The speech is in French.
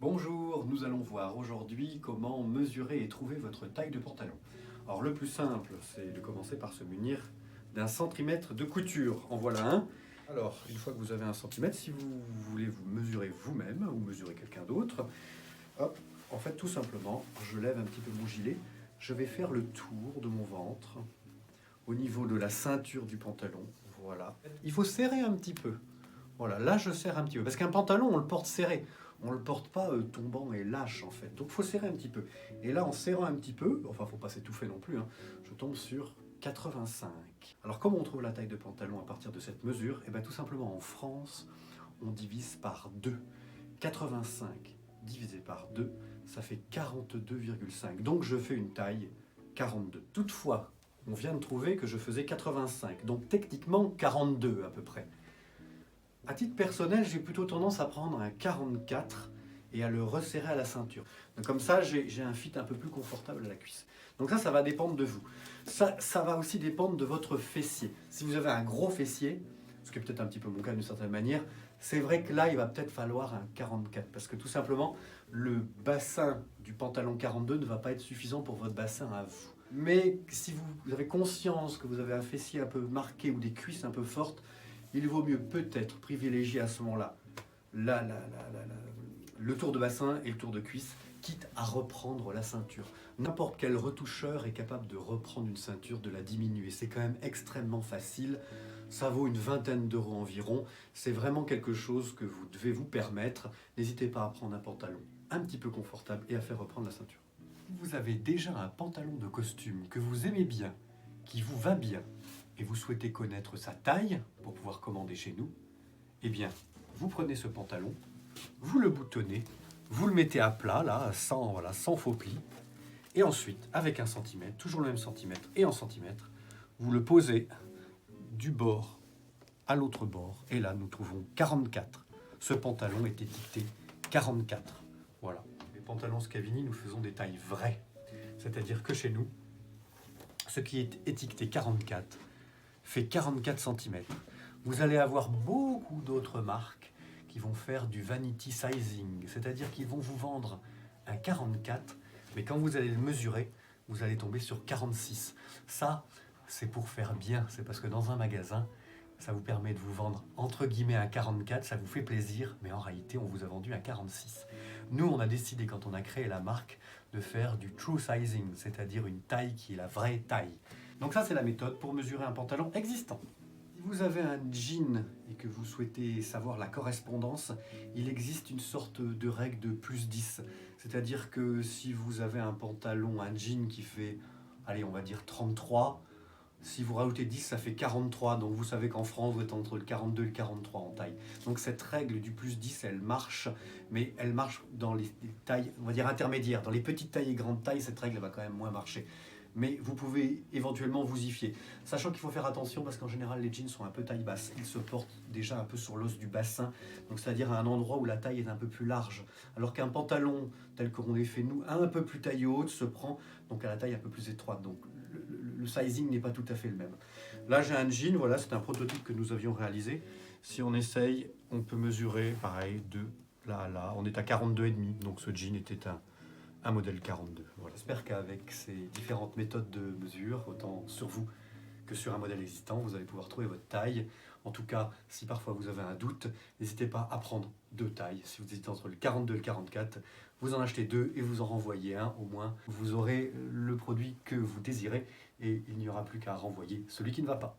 Bonjour, nous allons voir aujourd'hui comment mesurer et trouver votre taille de pantalon. Alors le plus simple, c'est de commencer par se munir d'un centimètre de couture. En voilà un. Alors, une fois que vous avez un centimètre, si vous voulez vous mesurer vous-même ou mesurer quelqu'un d'autre, hop, en fait tout simplement, je lève un petit peu mon gilet, je vais faire le tour de mon ventre au niveau de la ceinture du pantalon. Voilà. Il faut serrer un petit peu. Voilà, là je serre un petit peu. Parce qu'un pantalon, on le porte serré. On ne le porte pas tombant et lâche en fait. Donc il faut serrer un petit peu. Et là, en serrant un petit peu, enfin, il ne faut pas s'étouffer non plus, hein, je tombe sur 85. Alors comment on trouve la taille de pantalon à partir de cette mesure? Eh bien tout simplement en France, on divise par 2. 85 divisé par 2, ça fait 42,5. Donc je fais une taille 42. Toutefois, on vient de trouver que je faisais 85. Donc techniquement 42 à peu près. À titre personnel, j'ai plutôt tendance à prendre un 44 et à le resserrer à la ceinture. Donc comme ça, j'ai un fit un peu plus confortable à la cuisse. Donc ça va dépendre de vous. Ça va aussi dépendre de votre fessier. Si vous avez un gros fessier, ce qui est peut-être un petit peu mon cas d'une certaine manière, c'est vrai que là, il va peut-être falloir un 44. Parce que tout simplement, le bassin du pantalon 42 ne va pas être suffisant pour votre bassin à vous. Mais si vous avez conscience que vous avez un fessier un peu marqué ou des cuisses un peu fortes, il vaut mieux peut-être privilégier à ce moment-là le tour de bassin et le tour de cuisse, quitte à reprendre la ceinture. N'importe quel retoucheur est capable de reprendre une ceinture, de la diminuer. C'est quand même extrêmement facile. Ça vaut une vingtaine d'euros environ. C'est vraiment quelque chose que vous devez vous permettre. N'hésitez pas à prendre un pantalon un petit peu confortable et à faire reprendre la ceinture. Vous avez déjà un pantalon de costume que vous aimez bien, qui vous va bien, et vous souhaitez connaître sa taille pour pouvoir commander chez nous, eh bien, vous prenez ce pantalon, vous le boutonnez, vous le mettez à plat, là, sans faux pli, et ensuite, avec un centimètre, toujours le même centimètre et en centimètre, vous le posez du bord à l'autre bord, et là, nous trouvons 44. Ce pantalon est étiqueté 44. Voilà. Les pantalons Scavini, nous faisons des tailles vraies. C'est-à-dire que chez nous, ce qui est étiqueté 44 fait 44 cm. Vous allez avoir beaucoup d'autres marques qui vont faire du vanity sizing, c'est-à-dire qu'ils vont vous vendre un 44, mais quand vous allez le mesurer, vous allez tomber sur 46. Ça, c'est pour faire bien, c'est parce que dans un magasin, ça vous permet de vous vendre entre guillemets un 44, ça vous fait plaisir, mais en réalité, on vous a vendu un 46. Nous, on a décidé, quand on a créé la marque, de faire du true sizing, c'est-à-dire une taille qui est la vraie taille. Donc ça, c'est la méthode pour mesurer un pantalon existant. Si vous avez un jean et que vous souhaitez savoir la correspondance, il existe une sorte de règle de plus 10. C'est-à-dire que si vous avez un pantalon, un jean qui fait, allez, on va dire 33, si vous rajoutez 10, ça fait 43. Donc vous savez qu'en France, vous êtes entre le 42 et le 43 en taille. Donc cette règle du plus 10, elle marche, mais elle marche dans les tailles, on va dire intermédiaires. Dans les petites tailles et grandes tailles, cette règle va quand même moins marcher. Mais vous pouvez éventuellement vous y fier. Sachant qu'il faut faire attention parce qu'en général, les jeans sont un peu taille basse. Ils se portent déjà un peu sur l'os du bassin, donc c'est-à-dire à un endroit où la taille est un peu plus large. Alors qu'un pantalon, tel qu'on les fait nous, un peu plus taille haute, se prend donc à la taille un peu plus étroite. Donc le sizing n'est pas tout à fait le même. Là, j'ai un jean, voilà, c'est un prototype que nous avions réalisé. Si on essaye, on peut mesurer, pareil, de là à là. On est à 42,5, donc ce jean était un modèle 42. Voilà. J'espère qu'avec ces différentes méthodes de mesure, autant sur vous que sur un modèle existant, vous allez pouvoir trouver votre taille. En tout cas, si parfois vous avez un doute, n'hésitez pas à prendre deux tailles. Si vous hésitez entre le 42 et le 44, vous en achetez deux et vous en renvoyez un au moins. Vous aurez le produit que vous désirez et il n'y aura plus qu'à renvoyer celui qui ne va pas.